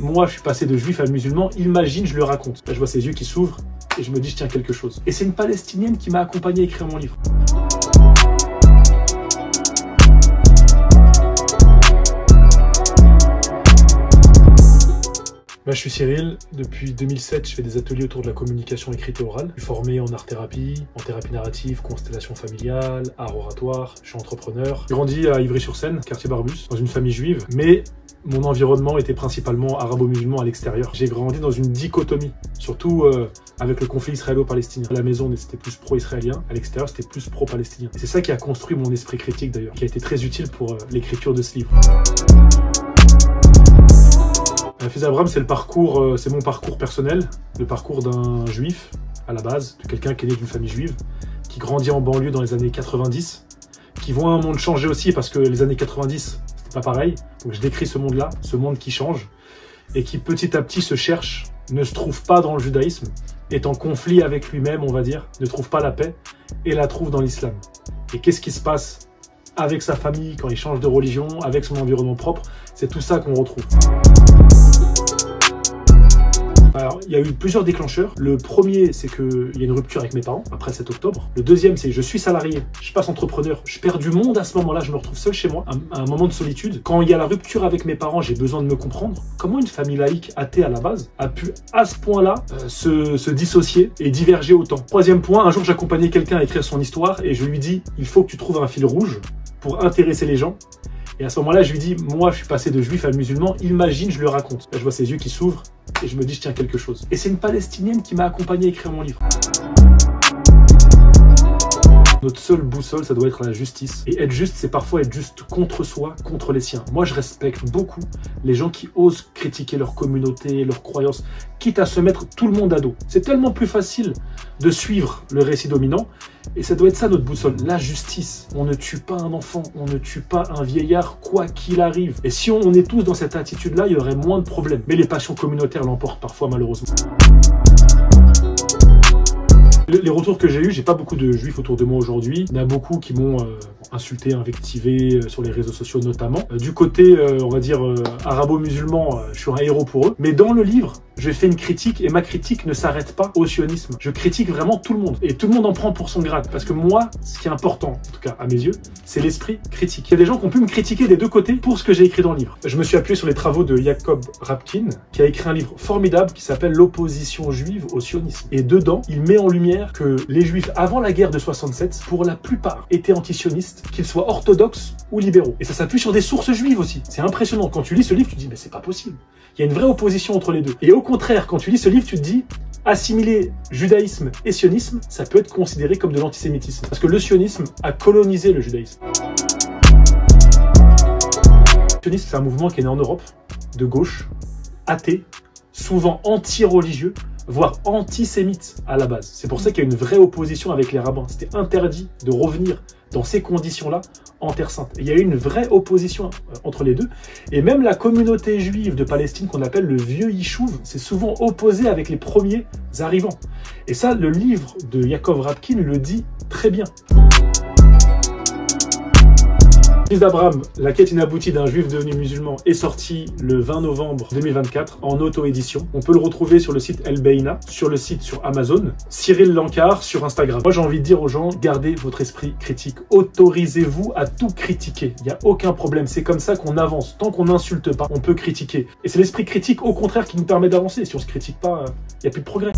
moi je suis passé de juif à musulman, imagine je le raconte. Là je vois ses yeux qui s'ouvrent et je me dis je tiens quelque chose. Et c'est une Palestinienne qui m'a accompagné à écrire mon livre. Je suis Cyril, depuis 2007 je fais des ateliers autour de la communication écrite et orale. Je suis formé en art-thérapie, en thérapie narrative, constellation familiale, art oratoire, je suis entrepreneur. J'ai grandi à Ivry-sur-Seine, quartier Barbus, dans une famille juive, mais mon environnement était principalement arabo-musulman à l'extérieur. J'ai grandi dans une dichotomie, surtout avec le conflit israélo-palestinien. À la maison c'était plus pro-israélien, à l'extérieur c'était plus pro-palestinien. Et c'est ça qui a construit mon esprit critique d'ailleurs, qui a été très utile pour l'écriture de ce livre. Fils Abraham, c'est mon parcours personnel, le parcours d'un juif, à la base, de quelqu'un qui est né d'une famille juive, qui grandit en banlieue dans les années 90, qui voit un monde changer aussi, parce que les années 90, c'était pas pareil. Donc je décris ce monde-là, ce monde qui change, et qui petit à petit se cherche, ne se trouve pas dans le judaïsme, est en conflit avec lui-même, on va dire, ne trouve pas la paix, et la trouve dans l'islam. Et qu'est-ce qui se passe avec sa famille, quand il change de religion, avec son environnement propre? C'est tout ça qu'on retrouve. Alors, il y a eu plusieurs déclencheurs. Le premier, c'est qu'il y a une rupture avec mes parents, après 7 octobre. Le deuxième, c'est que je suis salarié, je passe entrepreneur, je perds du monde à ce moment-là, je me retrouve seul chez moi, un moment de solitude. Quand il y a la rupture avec mes parents, j'ai besoin de me comprendre. Comment une famille laïque, athée à la base, a pu à ce point-là se dissocier et diverger autant? Troisième point, un jour j'accompagnais quelqu'un à écrire son histoire et je lui dis, il faut que tu trouves un fil rouge pour intéresser les gens. Et à ce moment-là, je lui dis, moi, je suis passé de juif à musulman, imagine, je le raconte. Là, je vois ses yeux qui s'ouvrent et je me dis, je tiens quelque chose. Et c'est une Palestinienne qui m'a accompagné à écrire mon livre. Notre seule boussole, ça doit être la justice. Et être juste, c'est parfois être juste contre soi, contre les siens. Moi, je respecte beaucoup les gens qui osent critiquer leur communauté, leurs croyances, quitte à se mettre tout le monde à dos. C'est tellement plus facile de suivre le récit dominant. Et ça doit être ça notre boussole, la justice. On ne tue pas un enfant, on ne tue pas un vieillard, quoi qu'il arrive. Et si on est tous dans cette attitude-là, il y aurait moins de problèmes. Mais les passions communautaires l'emportent parfois, malheureusement. Les retours que j'ai eus, j'ai pas beaucoup de juifs autour de moi aujourd'hui. Il y en a beaucoup qui m'ont insulté, invectivé sur les réseaux sociaux notamment. Du côté, on va dire, arabo-musulman, je suis un héros pour eux. Mais dans le livre, je fais une critique et ma critique ne s'arrête pas au sionisme. Je critique vraiment tout le monde. Et tout le monde en prend pour son grade. Parce que moi, ce qui est important, en tout cas à mes yeux, c'est l'esprit critique. Il y a des gens qui ont pu me critiquer des deux côtés pour ce que j'ai écrit dans le livre. Je me suis appuyé sur les travaux de Yaakov Rapkin, qui a écrit un livre formidable qui s'appelle L'opposition juive au sionisme. Et dedans, il met en lumière que les juifs avant la guerre de 67, pour la plupart, étaient antisionistes, qu'ils soient orthodoxes ou libéraux. Et ça s'appuie sur des sources juives aussi. C'est impressionnant. Quand tu lis ce livre, tu te dis, mais c'est pas possible. Il y a une vraie opposition entre les deux. Et au contraire, quand tu lis ce livre, tu te dis, assimiler judaïsme et sionisme, ça peut être considéré comme de l'antisémitisme. Parce que le sionisme a colonisé le judaïsme. Le sionisme, c'est un mouvement qui est né en Europe, de gauche, athée, souvent anti-religieux, voire antisémite à la base. C'est pour ça qu'il y a une vraie opposition avec les rabbins. C'était interdit de revenir dans ces conditions-là en Terre Sainte. Et il y a eu une vraie opposition entre les deux. Et même la communauté juive de Palestine, qu'on appelle le vieux Yishuv, s'est souvent opposée avec les premiers arrivants. Et ça, le livre de Yaakov Rapkin le dit très bien. Fils d'Abraham, la quête inaboutie d'un juif devenu musulman est sorti le 20 novembre 2024 en auto-édition. On peut le retrouver sur le site El Beina, sur le site sur Amazon, Cyril Lankar sur Instagram. Moi j'ai envie de dire aux gens, gardez votre esprit critique. Autorisez-vous à tout critiquer. Il n'y a aucun problème. C'est comme ça qu'on avance. Tant qu'on n'insulte pas, on peut critiquer. Et c'est l'esprit critique au contraire qui nous permet d'avancer. Si on ne se critique pas, il n'y a plus de progrès.